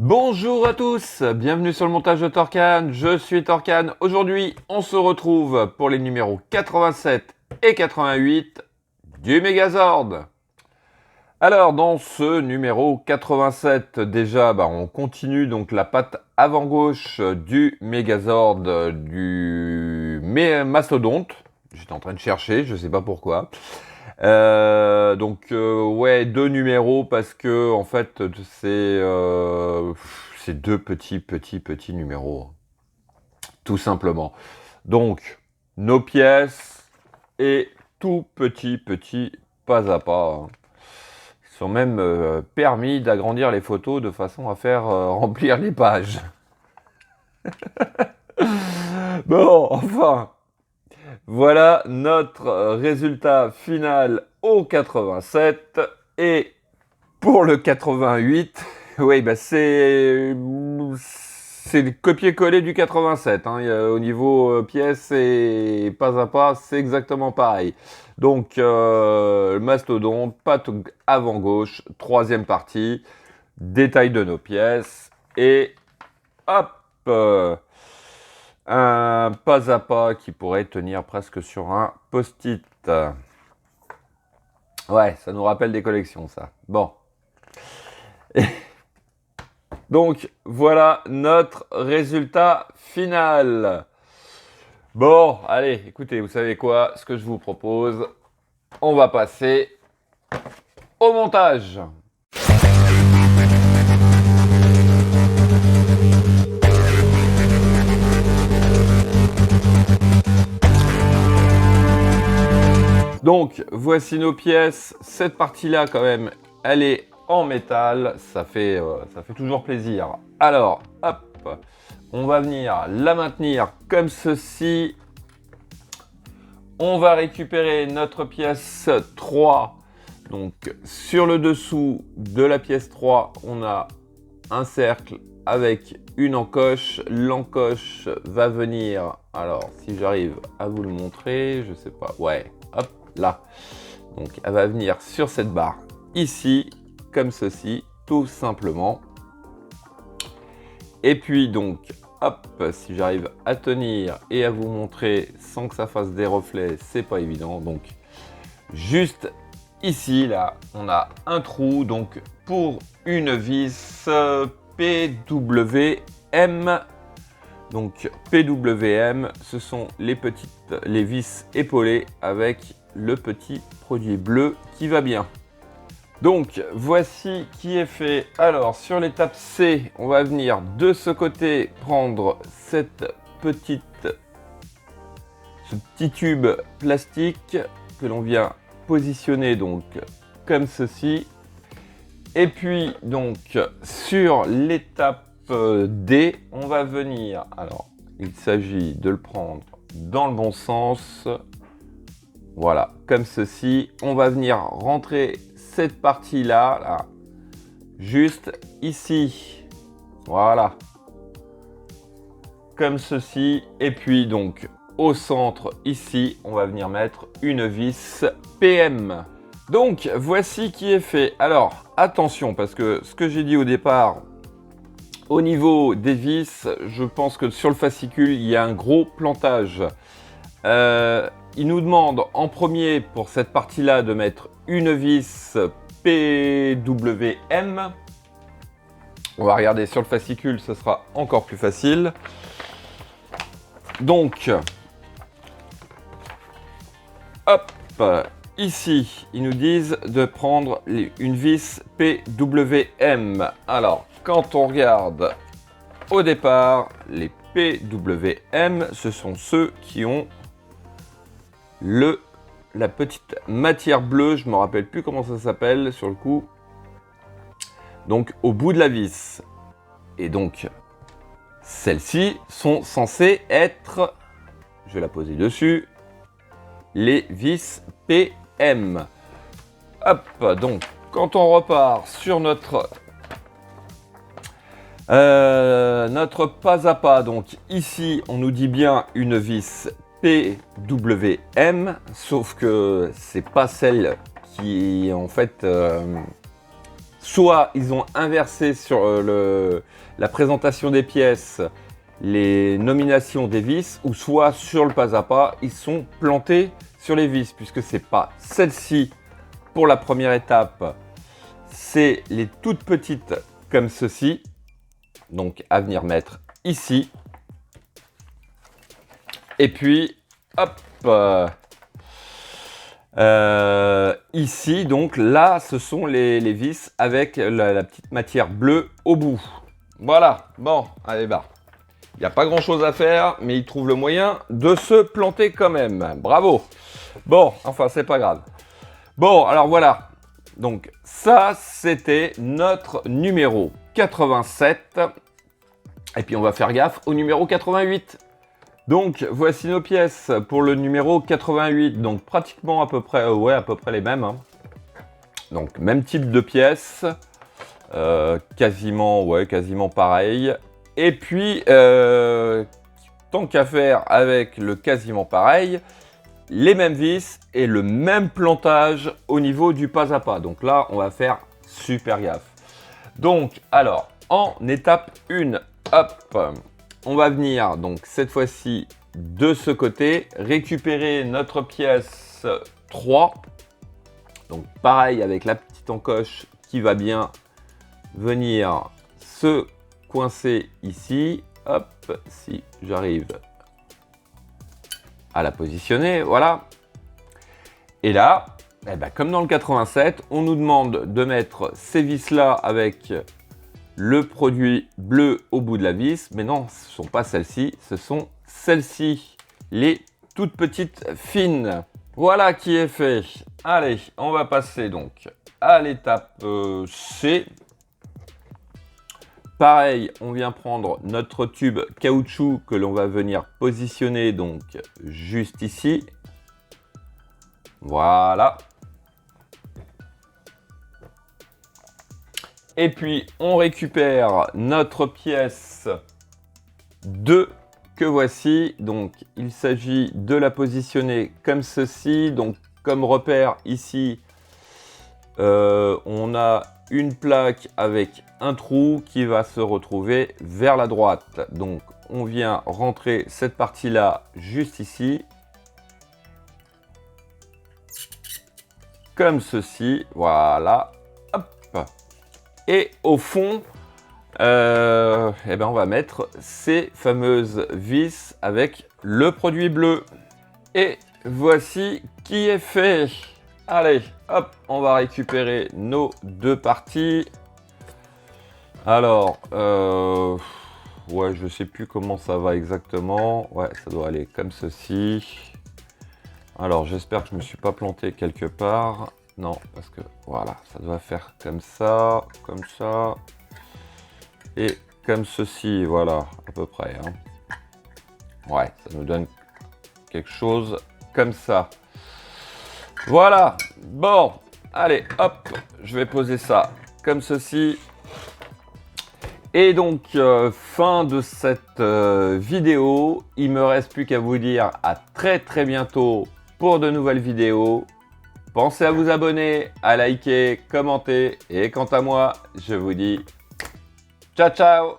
Bonjour à tous, bienvenue sur le montage de Torcan, je suis Torcan. Aujourd'hui, on se retrouve pour les numéros 87 et 88 du Megazord. Alors, dans ce numéro 87, déjà, on continue donc la patte avant gauche du Megazord du Mastodonte. J'étais en train de chercher, je sais pas pourquoi. Ouais, deux numéros parce que en fait c'est deux petits numéros, tout simplement. Donc nos pièces et tout petit pas à pas. Ils sont même permis d'agrandir les photos de façon à faire remplir les pages. Bon, enfin. Voilà notre résultat final au 87. Et pour le 88, oui, c'est le copier-coller du 87. Au niveau pièces et pas à pas, c'est exactement pareil. Donc, mastodonte, patte avant gauche, troisième partie, détail de nos pièces. Et hop un pas à pas qui pourrait tenir presque sur un post-it. Ouais, ça nous rappelle des collections, ça. Bon. Donc, voilà notre résultat final. Bon, allez, écoutez, vous savez quoi? Ce que je vous propose, on va passer au montage. Donc, voici nos pièces. Cette partie-là, quand même, elle est en métal. Ça fait toujours plaisir. Alors, hop, on va venir la maintenir comme ceci. On va récupérer notre pièce 3. Donc, sur le dessous de la pièce 3, on a un cercle avec une encoche. L'encoche va venir, alors, si j'arrive à vous le montrer, je sais pas, ouais, hop, là. Donc, elle va venir sur cette barre ici, comme ceci, tout simplement. Et puis, donc, hop, si j'arrive à tenir et à vous montrer sans que ça fasse des reflets, c'est pas évident. Donc, juste ici, là, on a un trou, donc, pour une vis PWM. Donc, PWM, ce sont les vis épaulées avec le petit produit bleu qui va bien. Donc, voici qui est fait. Alors, sur l'étape C, on va venir de ce côté prendre ce petit tube plastique que l'on vient positionner donc comme ceci. Et puis, donc, sur l'étape D, on va venir, alors, il s'agit de le prendre dans le bon sens. Voilà, comme ceci. On va venir rentrer cette partie-là, là, juste ici. Voilà. Comme ceci. Et puis donc, au centre, ici, on va venir mettre une vis PM. Donc, voici qui est fait. Alors, attention, parce que ce que j'ai dit au départ, au niveau des vis, je pense que sur le fascicule, il y a un gros plantage. Il nous demande en premier pour cette partie-là de mettre une vis PWM. On va regarder sur le fascicule, ce sera encore plus facile. Donc, hop, ici, ils nous disent de prendre une vis PWM. Alors, quand on regarde au départ, les PWM, ce sont ceux qui ont la petite matière bleue, je ne me rappelle plus comment ça s'appelle sur le coup. Donc au bout de la vis. Et donc celles-ci sont censées être, je vais la poser dessus, les vis PM. Hop, donc quand on repart sur notre pas à pas, donc ici on nous dit bien une vis PWM, sauf que c'est pas celle qui en fait soit ils ont inversé sur la présentation des pièces les nominations des vis, ou soit sur le pas à pas, ils sont plantés sur les vis, puisque c'est pas celle-ci pour la première étape, c'est les toutes petites comme ceci, donc à venir mettre ici. Et puis, hop, ici, donc là, ce sont les vis avec la petite matière bleue au bout. Voilà, bon, allez, bah. Il n'y a pas grand chose à faire, mais il trouve le moyen de se planter quand même. Bravo. Bon, enfin, c'est pas grave. Bon, alors voilà. Donc, ça, c'était notre numéro 87. Et puis, on va faire gaffe au numéro 88. Donc, voici nos pièces pour le numéro 88. Donc, pratiquement à peu près, à peu près les mêmes. Hein. Donc, même type de pièces. Quasiment pareil. Et puis, tant qu'à faire avec le quasiment pareil, les mêmes vis et le même plantage au niveau du pas à pas. Donc là, on va faire super gaffe. Donc, alors, en étape 1, hop, on va venir, donc cette fois-ci, de ce côté, récupérer notre pièce 3. Donc, pareil, avec la petite encoche qui va bien venir se coincé ici, hop, si j'arrive à la positionner, voilà. Et là, eh ben, comme dans le 87, on nous demande de mettre ces vis-là avec le produit bleu au bout de la vis, mais non, ce ne sont pas celles-ci, ce sont celles-ci, les toutes petites fines. Voilà qui est fait. Allez, on va passer donc à l'étape C. Pareil, on vient prendre notre tube caoutchouc que l'on va venir positionner donc juste ici. Voilà. Et puis, on récupère notre pièce 2 que voici. Donc, il s'agit de la positionner comme ceci. Donc, comme repère ici, on a une plaque avec un trou qui va se retrouver vers la droite. Donc, on vient rentrer cette partie-là juste ici. Comme ceci. Voilà. Hop. Et au fond, eh ben on va mettre ces fameuses vis avec le produit bleu. Et voici qui est fait. Allez, hop, on va récupérer nos deux parties. Alors, ouais, je sais plus comment ça va exactement. Ouais, ça doit aller comme ceci. Alors, j'espère que je me suis pas planté quelque part. Non, parce que voilà, ça doit faire comme ça, et comme ceci, voilà, à peu près. Hein. Ouais, ça nous donne quelque chose comme ça. Voilà, bon, allez, hop, je vais poser ça comme ceci. Et donc, fin de cette vidéo. Il me reste plus qu'à vous dire à très bientôt pour de nouvelles vidéos. Pensez à vous abonner, à liker, commenter. Et quant à moi, je vous dis ciao ciao.